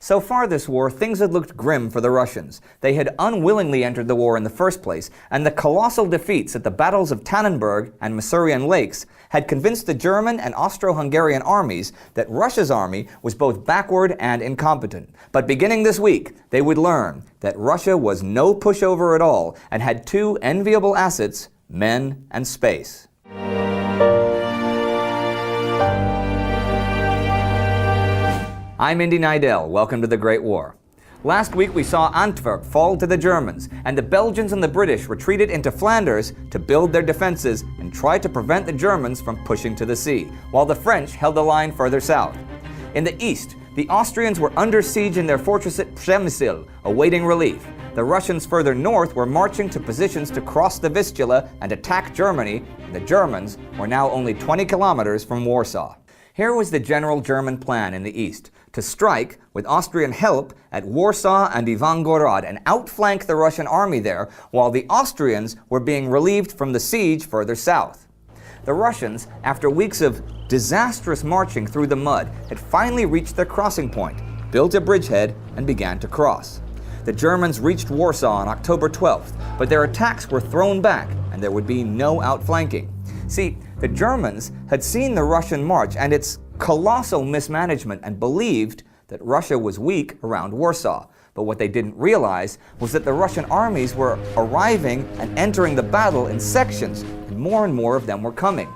So far this war, things had looked grim for the Russians. They had unwillingly entered the war in the first place, and the colossal defeats at the battles of Tannenberg and Masurian Lakes had convinced the German and Austro-Hungarian armies that Russia's army was both backward and incompetent. But beginning this week, they would learn that Russia was no pushover at all and had two enviable assets: men and space. I'm Indy Nidell. Welcome to the Great War. Last week we saw Antwerp fall to the Germans, and the Belgians and the British retreated into Flanders to build their defenses and try to prevent the Germans from pushing to the sea, while the French held the line further south. In the east, the Austrians were under siege in their fortress at Przemyśl, awaiting relief. The Russians further north were marching to positions to cross the Vistula and attack Germany, and the Germans were now only 20 kilometers from Warsaw. Here was the general German plan in the east: to strike, with Austrian help, at Warsaw and Ivangorod and outflank the Russian army there, while the Austrians were being relieved from the siege further south. The Russians, after weeks of disastrous marching through the mud, had finally reached their crossing point, built a bridgehead, and began to cross. The Germans reached Warsaw on October 12th, but their attacks were thrown back, and there would be no outflanking. See, the Germans had seen the Russian march and its colossal mismanagement and believed that Russia was weak around Warsaw. But what they didn't realize was that the Russian armies were arriving and entering the battle in sections, and more of them were coming.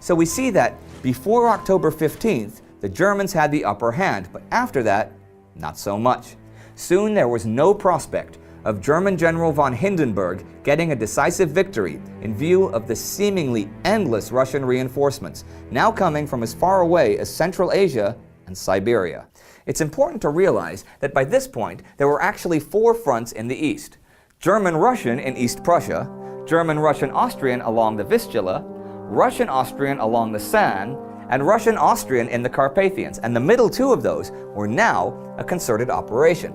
So we see that before October 15th, the Germans had the upper hand, but after that, not so much. Soon there was no prospect of German General von Hindenburg getting a decisive victory in view of the seemingly endless Russian reinforcements, now coming from as far away as Central Asia and Siberia. It's important to realize that by this point there were actually four fronts in the east: German-Russian in East Prussia, German-Russian-Austrian along the Vistula, Russian-Austrian along the San, and Russian-Austrian in the Carpathians, and the middle two of those were now a concerted operation.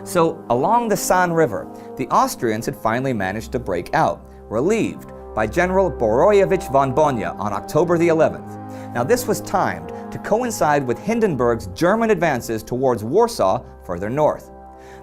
So, along the San River, the Austrians had finally managed to break out, relieved by General Boroyevich von Bonya on October the 11th. Now this was timed to coincide with Hindenburg's German advances towards Warsaw further north.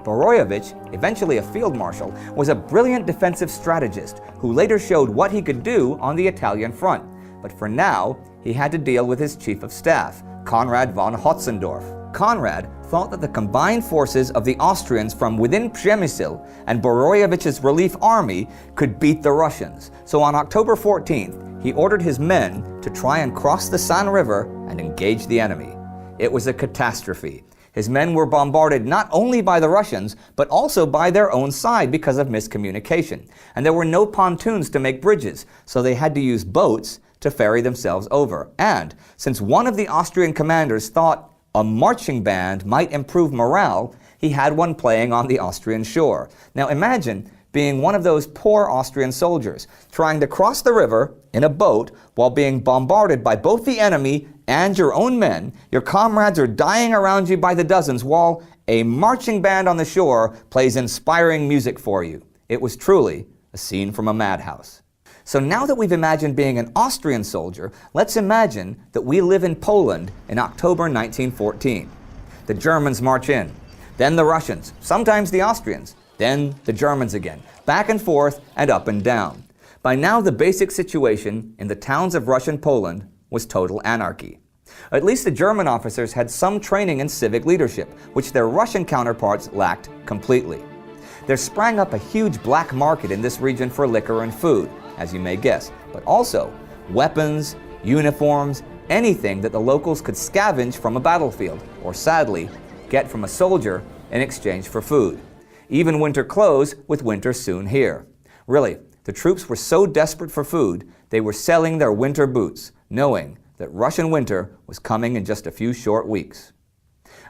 Boroyevich, eventually a field marshal, was a brilliant defensive strategist who later showed what he could do on the Italian front. But for now, he had to deal with his chief of staff, Konrad von Hotzendorf. Konrad thought that the combined forces of the Austrians from within Przemyśl and Borojevich's relief army could beat the Russians. So on October 14th, he ordered his men to try and cross the San River and engage the enemy. It was a catastrophe. His men were bombarded not only by the Russians, but also by their own side because of miscommunication. And there were no pontoons to make bridges, so they had to use boats to ferry themselves over. And since one of the Austrian commanders thought a marching band might improve morale, he had one playing on the Austrian shore. Now imagine being one of those poor Austrian soldiers, trying to cross the river in a boat while being bombarded by both the enemy and your own men. Your comrades are dying around you by the dozens while a marching band on the shore plays inspiring music for you. It was truly a scene from a madhouse. So now that we've imagined being an Austrian soldier, let's imagine that we live in Poland in October 1914. The Germans march in, then the Russians, sometimes the Austrians, then the Germans again, back and forth and up and down. By now the basic situation in the towns of Russian Poland was total anarchy. At least the German officers had some training in civic leadership, which their Russian counterparts lacked completely. There sprang up a huge black market in this region for liquor and food, as you may guess, but also weapons, uniforms, anything that the locals could scavenge from a battlefield, or sadly, get from a soldier in exchange for food. Even winter clothes, with winter soon here. Really, the troops were so desperate for food, they were selling their winter boots, knowing that Russian winter was coming in just a few short weeks.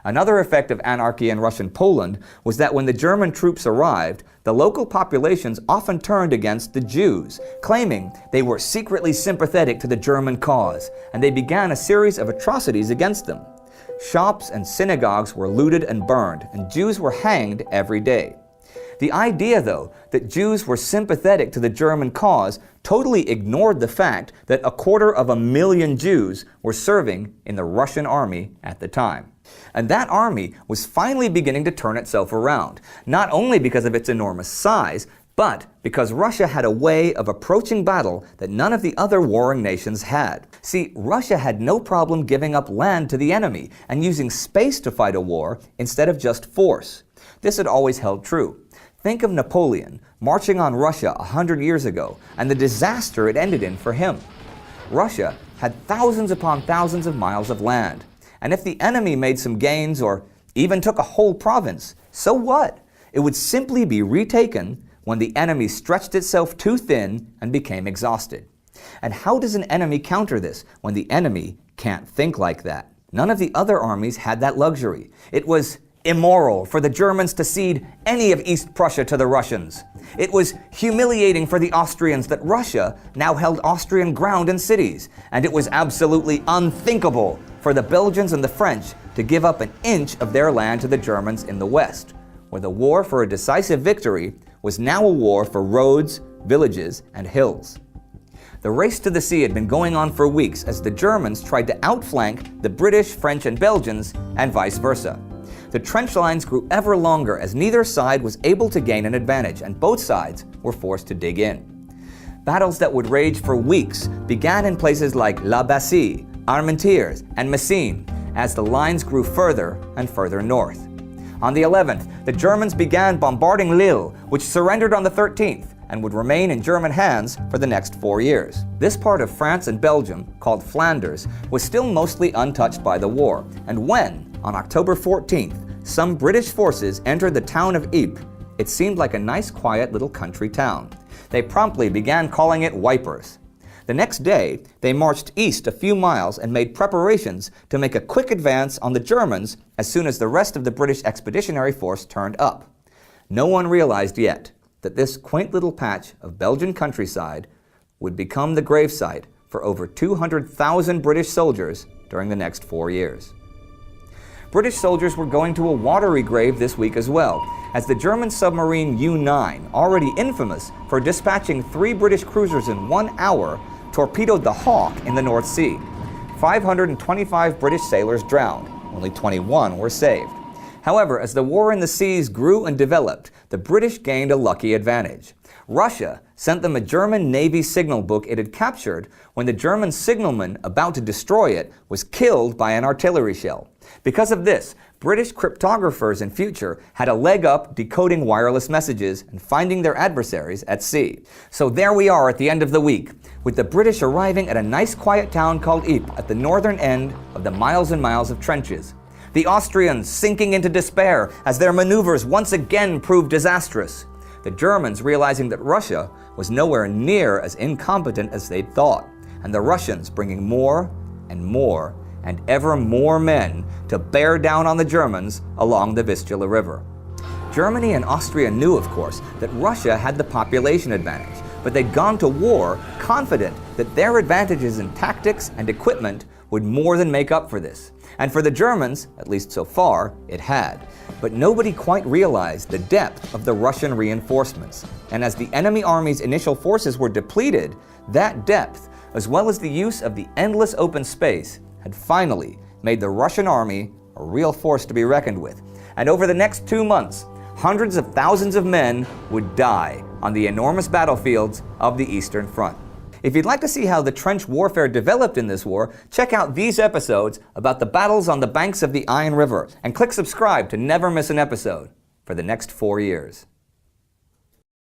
Another effect of anarchy in Russian Poland was that when the German troops arrived, the local populations often turned against the Jews, claiming they were secretly sympathetic to the German cause, and they began a series of atrocities against them. Shops and synagogues were looted and burned, and Jews were hanged every day. The idea, though, that Jews were sympathetic to the German cause totally ignored the fact that 250,000 Jews were serving in the Russian army at the time. And that army was finally beginning to turn itself around, not only because of its enormous size, but because Russia had a way of approaching battle that none of the other warring nations had. See, Russia had no problem giving up land to the enemy and using space to fight a war instead of just force. This had always held true. Think of Napoleon marching on Russia 100 years ago and the disaster it ended in for him. Russia had thousands upon thousands of miles of land, and if the enemy made some gains or even took a whole province, so what? It would simply be retaken when the enemy stretched itself too thin and became exhausted. And how does an enemy counter this when the enemy can't think like that? None of the other armies had that luxury. It was immoral for the Germans to cede any of East Prussia to the Russians. It was humiliating for the Austrians that Russia now held Austrian ground and cities. And it was absolutely unthinkable for the Belgians and the French to give up an inch of their land to the Germans in the West, where the war for a decisive victory was now a war for roads, villages, and hills. The race to the sea had been going on for weeks as the Germans tried to outflank the British, French, and Belgians, and vice versa. The trench lines grew ever longer as neither side was able to gain an advantage, and both sides were forced to dig in. Battles that would rage for weeks began in places like La Bassée, Armentières, and Messines as the lines grew further and further north. On the 11th, the Germans began bombarding Lille, which surrendered on the 13th and would remain in German hands for the next 4 years. This part of France and Belgium, called Flanders, was still mostly untouched by the war, and when, on October 14th, some British forces entered the town of Ypres, it seemed like a nice quiet little country town. They promptly began calling it Wipers. The next day, they marched east a few miles and made preparations to make a quick advance on the Germans as soon as the rest of the British Expeditionary Force turned up. No one realized yet that this quaint little patch of Belgian countryside would become the gravesite for over 200,000 British soldiers during the next 4 years. British soldiers were going to a watery grave this week as well, as the German submarine U-9, already infamous for dispatching 3 British cruisers in 1 hour, torpedoed the Hawk in the North Sea. 525 British sailors drowned, only 21 were saved. However, as the war in the seas grew and developed, the British gained a lucky advantage. Russia sent them a German Navy signal book it had captured when the German signalman about to destroy it was killed by an artillery shell. Because of this, British cryptographers in future had a leg up decoding wireless messages and finding their adversaries at sea. So there we are at the end of the week, with the British arriving at a nice quiet town called Ypres at the northern end of the miles and miles of trenches. The Austrians sinking into despair as their maneuvers once again proved disastrous. The Germans realizing that Russia was nowhere near as incompetent as they'd thought, and the Russians bringing more and more and ever more men to bear down on the Germans along the Vistula River. Germany and Austria knew, of course, that Russia had the population advantage, but they'd gone to war confident that their advantages in tactics and equipment would more than make up for this. And for the Germans, at least so far, it had. But nobody quite realized the depth of the Russian reinforcements. And as the enemy army's initial forces were depleted, that depth, as well as the use of the endless open space, had finally made the Russian army a real force to be reckoned with. And over the next 2 months, hundreds of thousands of men would die on the enormous battlefields of the Eastern Front. If you'd like to see how the trench warfare developed in this war, check out these episodes about the battles on the banks of the Ain River, and click subscribe to never miss an episode for the next 4 years.